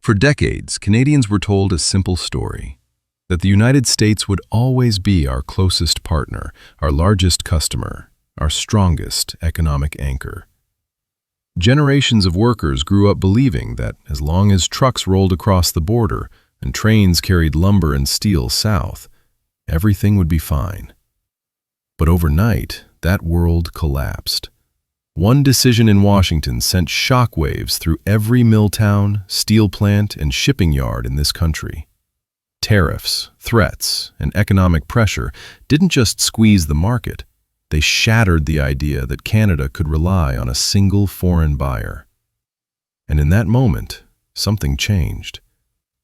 For decades, Canadians were told a simple story, that the United States would always be our closest partner, our largest customer, our strongest economic anchor. Generations of workers grew up believing that as long as trucks rolled across the border and trains carried lumber and steel south, everything would be fine. But overnight, that world collapsed. One decision in Washington sent shockwaves through every mill town, steel plant, and shipping yard in this country. Tariffs, threats, and economic pressure didn't just squeeze the market. They shattered the idea that Canada could rely on a single foreign buyer. And in that moment, something changed.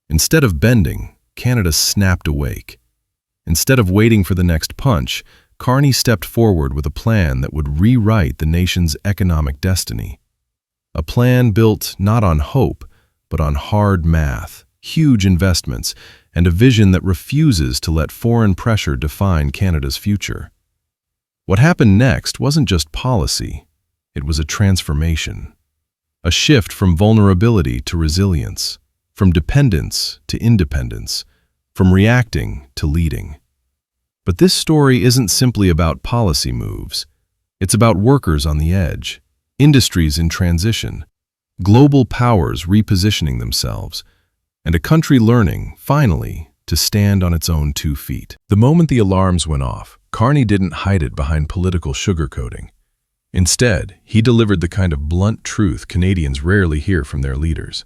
Instead of bending, Canada snapped awake. Instead of waiting for the next punch, Carney stepped forward with a plan that would rewrite the nation's economic destiny. A plan built not on hope, but on hard math, huge investments, and a vision that refuses to let foreign pressure define Canada's future. What happened next wasn't just policy, it was a transformation. A shift from vulnerability to resilience, from dependence to independence, from reacting to leading. But this story isn't simply about policy moves. It's about workers on the edge, industries in transition, global powers repositioning themselves, and a country learning, finally, to stand on its own 2 feet. The moment the alarms went off, Carney didn't hide it behind political sugarcoating. Instead, he delivered the kind of blunt truth Canadians rarely hear from their leaders.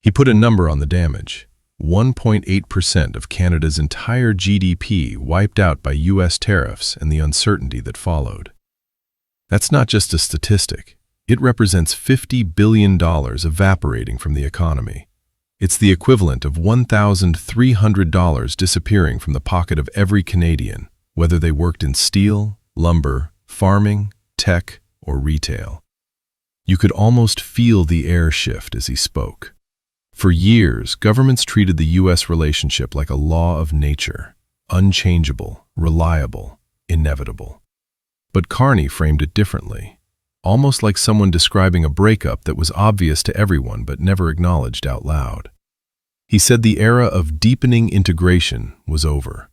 He put a number on the damage. 1.8% of Canada's entire GDP wiped out by U.S. tariffs and the uncertainty that followed. That's not just a statistic. It represents $50 billion evaporating from the economy. It's the equivalent of $1,300 disappearing from the pocket of every Canadian, whether they worked in steel, lumber, farming, tech, or retail. You could almost feel the air shift as he spoke. For years, governments treated the U.S. relationship like a law of nature, unchangeable, reliable, inevitable. But Carney framed it differently, almost like someone describing a breakup that was obvious to everyone but never acknowledged out loud. He said the era of deepening integration was over,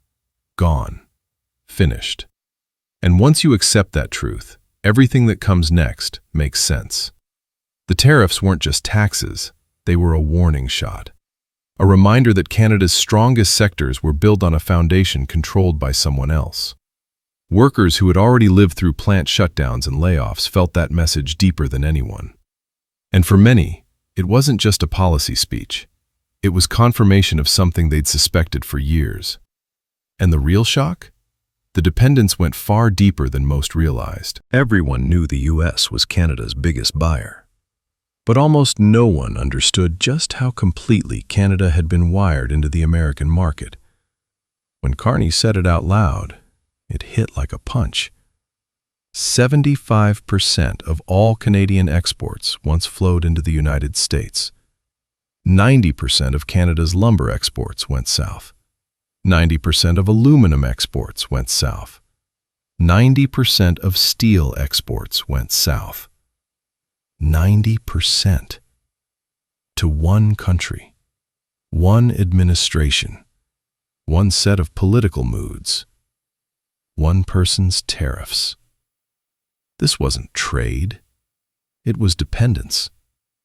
gone, finished. And once you accept that truth, everything that comes next makes sense. The tariffs weren't just taxes. They were a warning shot, a reminder that Canada's strongest sectors were built on a foundation controlled by someone else. Workers who had already lived through plant shutdowns and layoffs felt that message deeper than anyone. And for many, it wasn't just a policy speech. It was confirmation of something they'd suspected for years. And the real shock? The dependence went far deeper than most realized. Everyone knew the U.S. was Canada's biggest buyer. But almost no one understood just how completely Canada had been wired into the American market. When Carney said it out loud, it hit like a punch. 75% of all Canadian exports once flowed into the United States. 90% of Canada's lumber exports went south. 90% of aluminum exports went south. 90% of steel exports went south. 90% to one country, one administration, one set of political moods, one person's tariffs. This wasn't trade. It was dependence.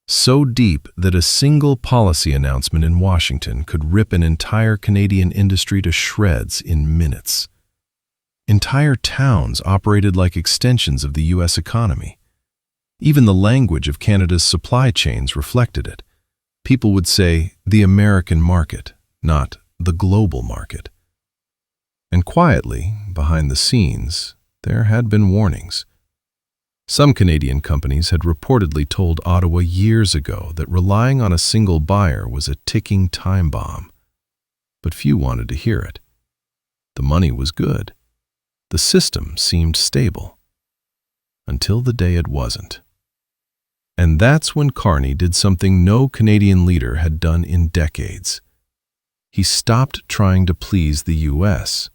So deep that a single policy announcement in Washington could rip an entire Canadian industry to shreds in minutes. Entire towns operated like extensions of the U.S. economy. Even the language of Canada's supply chains reflected it. People would say the American market, not the global market. And quietly, behind the scenes, there had been warnings. Some Canadian companies had reportedly told Ottawa years ago that relying on a single buyer was a ticking time bomb. But few wanted to hear it. The money was good. The system seemed stable. Until the day it wasn't. And that's when Carney did something no Canadian leader had done in decades. He stopped trying to please the U.S.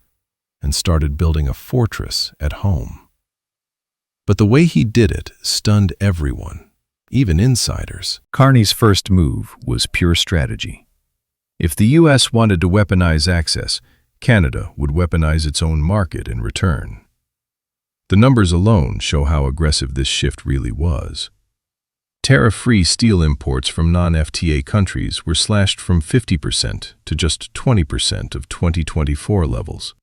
and started building a fortress at home. But the way he did it stunned everyone, even insiders. Carney's first move was pure strategy. If the U.S. wanted to weaponize access, Canada would weaponize its own market in return. The numbers alone show how aggressive this shift really was. Tariff-free steel imports from non-FTA countries were slashed from 50% to just 20% of 2024 levels.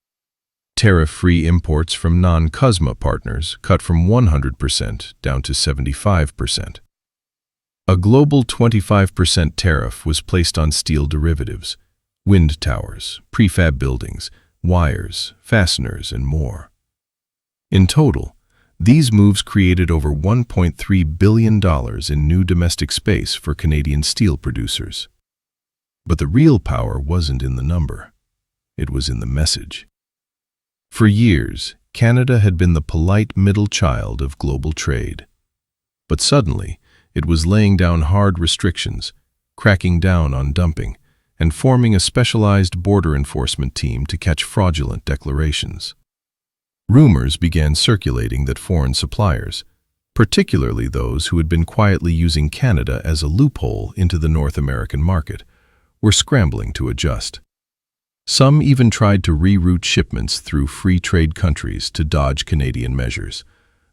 Tariff-free imports from non-CUSMA partners cut from 100% down to 75%. A global 25% tariff was placed on steel derivatives, wind towers, prefab buildings, wires, fasteners, and more. In total, these moves created over $1.3 billion in new domestic space for Canadian steel producers. But the real power wasn't in the number. It was in the message. For years, Canada had been the polite middle child of global trade. But suddenly, it was laying down hard restrictions, cracking down on dumping, and forming a specialized border enforcement team to catch fraudulent declarations. Rumors began circulating that foreign suppliers, particularly those who had been quietly using Canada as a loophole into the North American market, were scrambling to adjust. Some even tried to reroute shipments through free trade countries to dodge Canadian measures,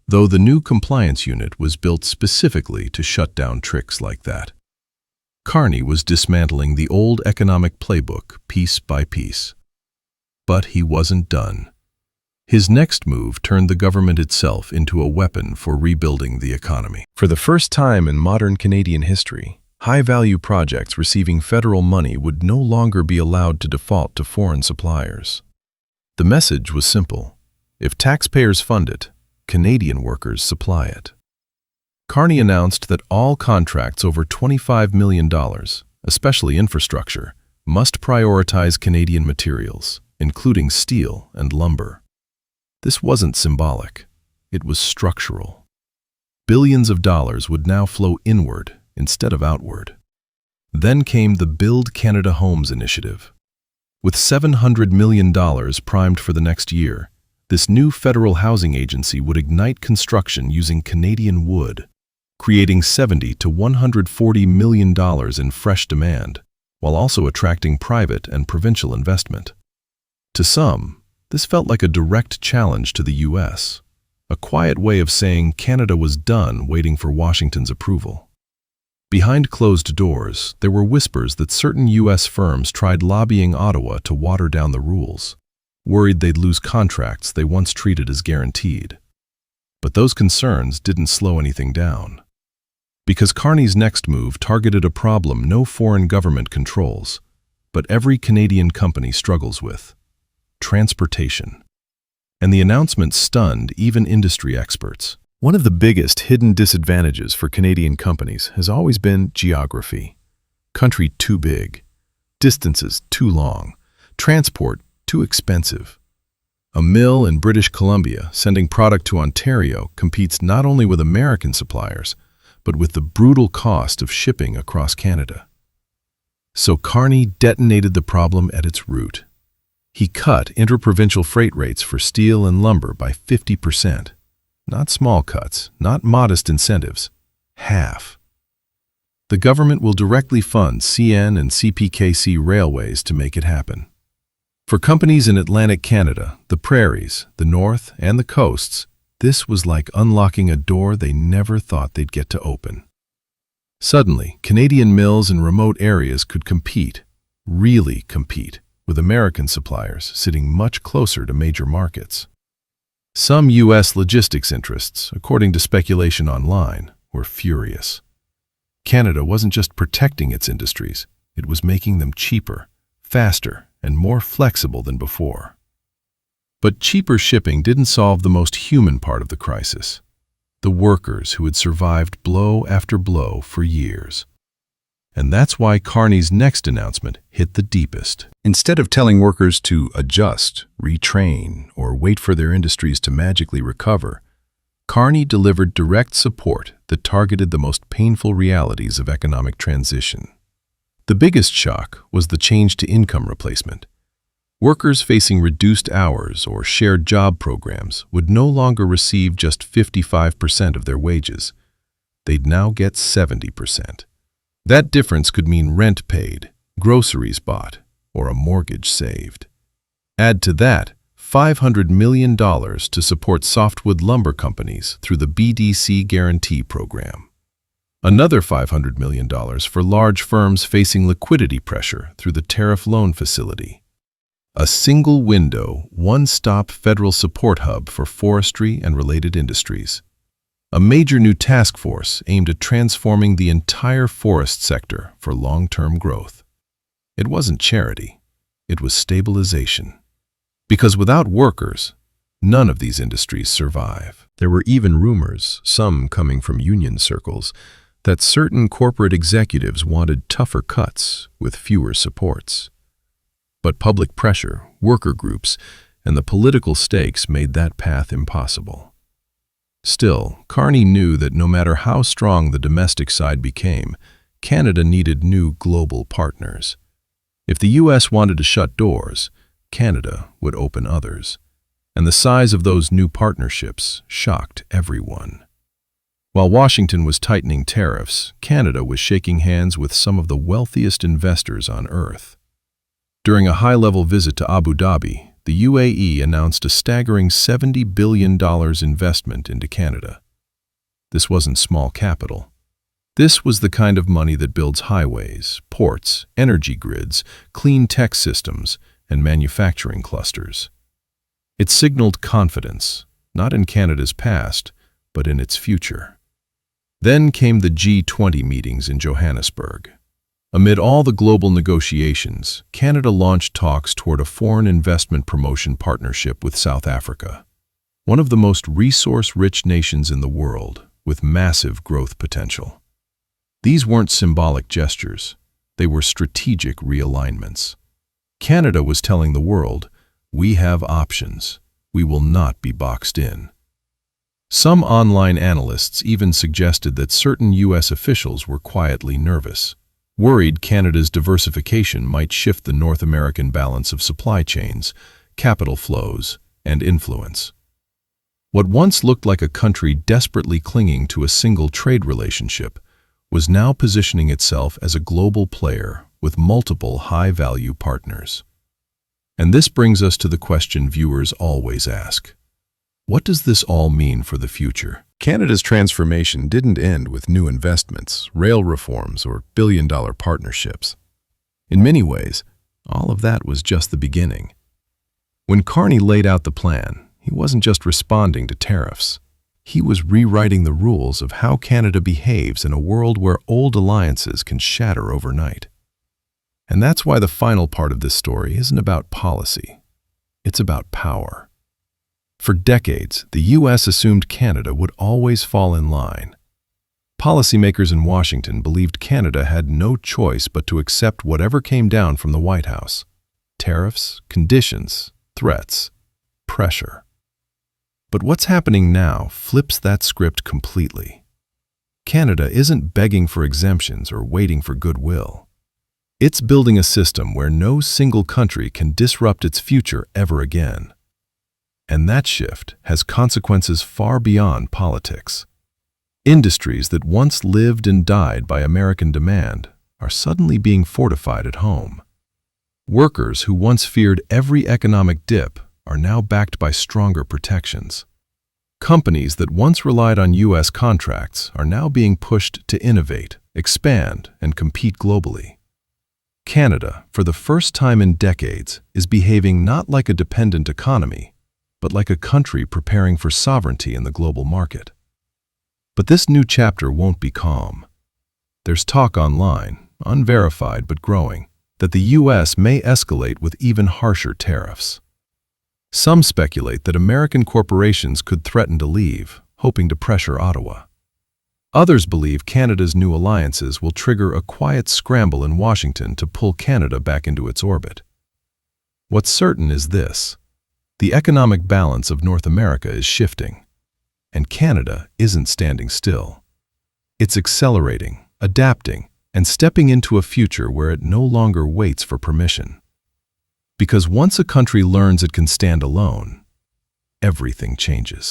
though the new compliance unit was built specifically to shut down tricks like that. Carney was dismantling the old economic playbook piece by piece. But he wasn't done. His next move turned the government itself into a weapon for rebuilding the economy. For the first time in modern Canadian history, high-value projects receiving federal money would no longer be allowed to default to foreign suppliers. The message was simple. If taxpayers fund it, Canadian workers supply it. Carney announced that all contracts over $25 million, especially infrastructure, must prioritize Canadian materials, including steel and lumber. This wasn't symbolic. It was structural. Billions of dollars would now flow inward instead of outward. Then came the Build Canada Homes initiative. With $700 million primed for the next year, this new federal housing agency would ignite construction using Canadian wood, creating $70 to $140 million in fresh demand, while also attracting private and provincial investment. To some, this felt like a direct challenge to the U.S., a quiet way of saying Canada was done waiting for Washington's approval. Behind closed doors, there were whispers that certain U.S. firms tried lobbying Ottawa to water down the rules, worried they'd lose contracts they once treated as guaranteed. But those concerns didn't slow anything down. Because Carney's next move targeted a problem no foreign government controls, but every Canadian company struggles with: transportation. And the announcement stunned even industry experts. One of the biggest hidden disadvantages for Canadian companies has always been geography. Country too big, distances too long, transport too expensive. A mill in British Columbia sending product to Ontario competes not only with American suppliers, but with the brutal cost of shipping across Canada. So Carney detonated the problem at its root. He cut interprovincial freight rates for steel and lumber by 50%. Not small cuts, not modest incentives. Half. The government will directly fund CN and CPKC railways to make it happen. For companies in Atlantic Canada, the prairies, the north, and the coasts, this was like unlocking a door they never thought they'd get to open. Suddenly, Canadian mills in remote areas could compete, really compete, with American suppliers sitting much closer to major markets. Some U.S. logistics interests, according to speculation online, were furious. Canada wasn't just protecting its industries, it was making them cheaper, faster, and more flexible than before. But cheaper shipping didn't solve the most human part of the crisis: the workers who had survived blow after blow for years. And that's why Carney's next announcement hit the deepest. Instead of telling workers to adjust, retrain, or wait for their industries to magically recover, Carney delivered direct support that targeted the most painful realities of economic transition. The biggest shock was the change to income replacement. Workers facing reduced hours or shared job programs would no longer receive just 55% of their wages. they'd now get 70%. That difference could mean rent paid, groceries bought, or a mortgage saved. Add to that $500 million to support softwood lumber companies through the BDC Guarantee Program. Another $500 million for large firms facing liquidity pressure through the Tariff Loan Facility. A single window, one-stop federal support hub for forestry and related industries. A major new task force aimed at transforming the entire forest sector for long-term growth. It wasn't charity, it was stabilization. Because without workers, none of these industries survive. There were even rumors, some coming from union circles, that certain corporate executives wanted tougher cuts with fewer supports. But public pressure, worker groups, and the political stakes made that path impossible. Still, Carney knew that no matter how strong the domestic side became, Canada needed new global partners. If the U.S. wanted to shut doors, Canada would open others. And the size of those new partnerships shocked everyone. While Washington was tightening tariffs, Canada was shaking hands with some of the wealthiest investors on Earth. During a high-level visit to Abu Dhabi, the UAE announced a staggering $70 billion investment into Canada. This wasn't small capital. This was the kind of money that builds highways, ports, energy grids, clean tech systems, and manufacturing clusters. It signaled confidence, not in Canada's past, but in its future. Then came the G20 meetings in Johannesburg. Amid all the global negotiations, Canada launched talks toward a foreign investment promotion partnership with South Africa, one of the most resource-rich nations in the world, with massive growth potential. These weren't symbolic gestures, they were strategic realignments. Canada was telling the world, we have options, we will not be boxed in. Some online analysts even suggested that certain U.S. officials were quietly nervous, worried Canada's diversification might shift the North American balance of supply chains, capital flows, and influence. What once looked like a country desperately clinging to a single trade relationship was now positioning itself as a global player with multiple high-value partners. And this brings us to the question viewers always ask. What does this all mean for the future? Canada's transformation didn't end with new investments, rail reforms, or billion-dollar partnerships. In many ways, all of that was just the beginning. When Carney laid out the plan, he wasn't just responding to tariffs. He was rewriting the rules of how Canada behaves in a world where old alliances can shatter overnight. And that's why the final part of this story isn't about policy. It's about power. For decades, the U.S. assumed Canada would always fall in line. Policymakers in Washington believed Canada had no choice but to accept whatever came down from the White House. Tariffs, conditions, threats, pressure. But what's happening now flips that script completely. Canada isn't begging for exemptions or waiting for goodwill. It's building a system where no single country can disrupt its future ever again. And that shift has consequences far beyond politics. Industries that once lived and died by American demand are suddenly being fortified at home. Workers who once feared every economic dip are now backed by stronger protections. Companies that once relied on U.S. contracts are now being pushed to innovate, expand, and compete globally. Canada, for the first time in decades, is behaving not like a dependent economy, but like a country preparing for sovereignty in the global market. But this new chapter won't be calm. There's talk online, unverified but growing, that the U.S. may escalate with even harsher tariffs. Some speculate that American corporations could threaten to leave, hoping to pressure Ottawa. Others believe Canada's new alliances will trigger a quiet scramble in Washington to pull Canada back into its orbit. What's certain is this: the economic balance of North America is shifting, and Canada isn't standing still. It's accelerating, adapting, and stepping into a future where it no longer waits for permission. Because once a country learns it can stand alone, everything changes.